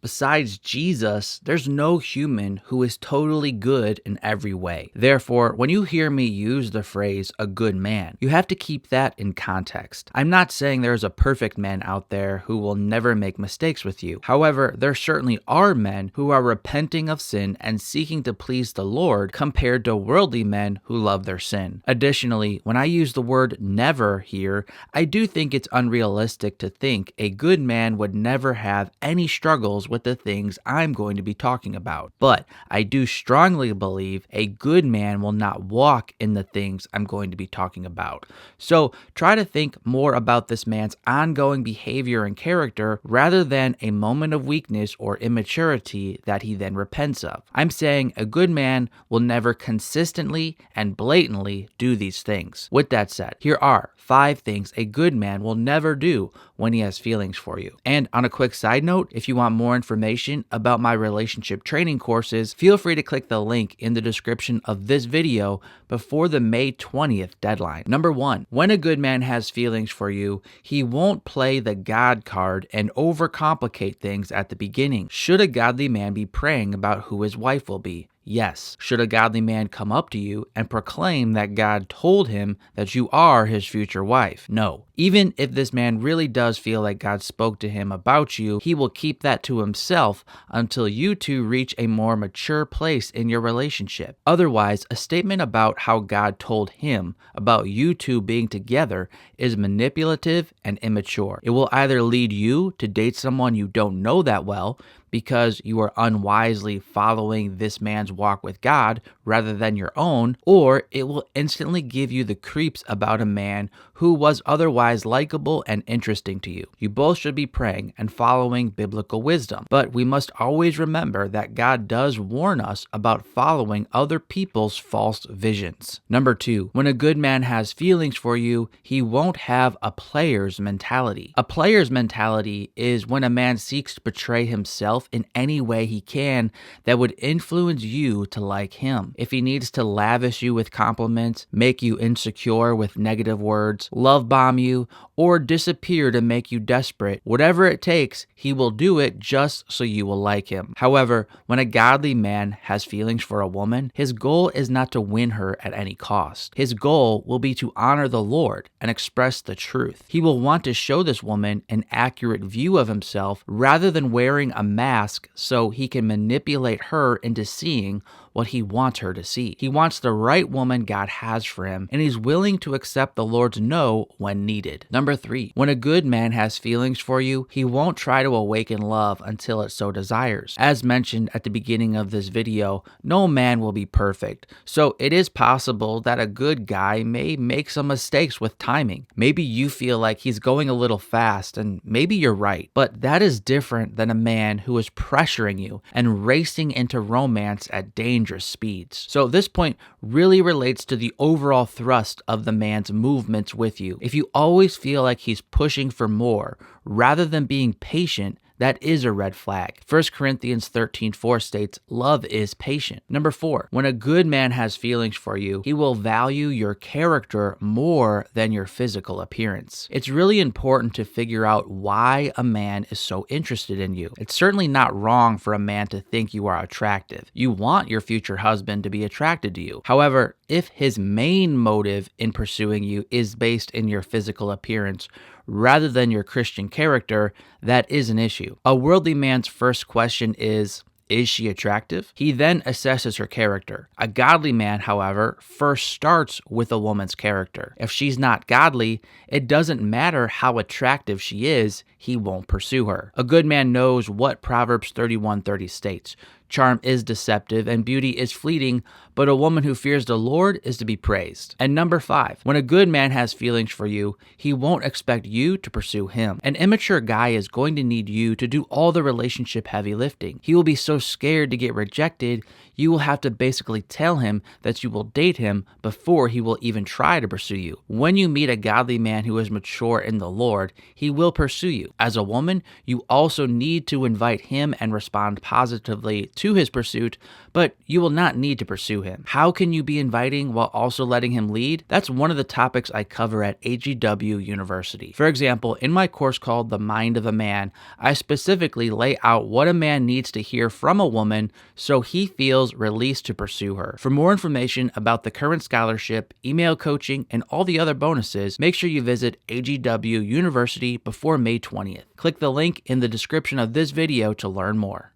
Besides Jesus, there's no human who is totally good in every way. Therefore, when you hear me use the phrase a good man, you have to keep that in context. I'm not saying there's a perfect man out there who will never make mistakes with you. However, there certainly are men who are repenting of sin and seeking to please the Lord compared to worldly men who love their sin. Additionally, when I use the word never here, I do think it's unrealistic to think a good man would never have any struggles with the things I'm going to be talking about. But I do strongly believe a good man will not walk in the things I'm going to be talking about. So try to think more about this man's ongoing behavior and character rather than a moment of weakness or immaturity that he then repents of. I'm saying a good man will never consistently and blatantly do these things. With that said, here are 5 things a good man will never do when he has feelings for you. And on a quick side note, if you want more information about my relationship training courses, feel free to click the link in the description of this video before the May 20th deadline. Number 1, when a good man has feelings for you, he won't play the God card and overcomplicate things at the beginning. Should a godly man be praying about who his wife will be? Yes. Should a godly man come up to you and proclaim that God told him that you are his future wife? No. Even if this man really does feel like God spoke to him about you, he will keep that to himself until you two reach a more mature place in your relationship. Otherwise, a statement about how God told him about you two being together is manipulative and immature. It will either lead you to date someone you don't know that well, because you are unwisely following this man's walk with God rather than your own, or it will instantly give you the creeps about a man who was otherwise likable and interesting to you. You both should be praying and following biblical wisdom, but we must always remember that God does warn us about following other people's false visions. Number 2, when a good man has feelings for you, he won't have a player's mentality. A player's mentality is when a man seeks to portray himself in any way he can that would influence you to like him. If he needs to lavish you with compliments, make you insecure with negative words, love bomb you, or disappear to make you desperate, whatever it takes, he will do it just so you will like him. However, when a godly man has feelings for a woman, his goal is not to win her at any cost. His goal will be to honor the Lord and express the truth. He will want to show this woman an accurate view of himself rather than wearing a mask so he can manipulate her into seeing what he wants her to see. He wants the right woman God has for him, and he's willing to accept the Lord's no when needed. Number 3, when a good man has feelings for you, he won't try to awaken love until it so desires. As mentioned at the beginning of this video, no man will be perfect, so it is possible that a good guy may make some mistakes with timing. Maybe you feel like he's going a little fast, and maybe you're right, but that is different than a man who is pressuring you and racing into romance at dangerous speeds. So this point really relates to the overall thrust of the man's movements with you. If you always feel like he's pushing for more rather than being patient, that is a red flag. 1 Corinthians 13:4 states, love is patient. Number 4, when a good man has feelings for you, he will value your character more than your physical appearance. It's really important to figure out why a man is so interested in you. It's certainly not wrong for a man to think you are attractive. You want your future husband to be attracted to you. However, if his main motive in pursuing you is based in your physical appearance rather than your Christian character, that is an issue. A worldly man's first question is she attractive? He then assesses her character. A godly man, however, first starts with a woman's character. If she's not godly, it doesn't matter how attractive she is, he won't pursue her. A good man knows what Proverbs 31:30 states. Charm is deceptive and beauty is fleeting, but a woman who fears the Lord is to be praised. And number 5, when a good man has feelings for you, he won't expect you to pursue him. An immature guy is going to need you to do all the relationship heavy lifting. He will be so scared to get rejected, you will have to basically tell him that you will date him before he will even try to pursue you. When you meet a godly man who is mature in the Lord, he will pursue you. As a woman, you also need to invite him and respond positively to his pursuit, but you will not need to pursue him. How can you be inviting while also letting him lead? That's one of the topics I cover at AGW University. For example, in my course called The Mind of a Man, I specifically lay out what a man needs to hear from a woman so he feels released to pursue her. For more information about the current scholarship, email coaching, and all the other bonuses, make sure you visit AGW University before May 20th. Click the link in the description of this video to learn more.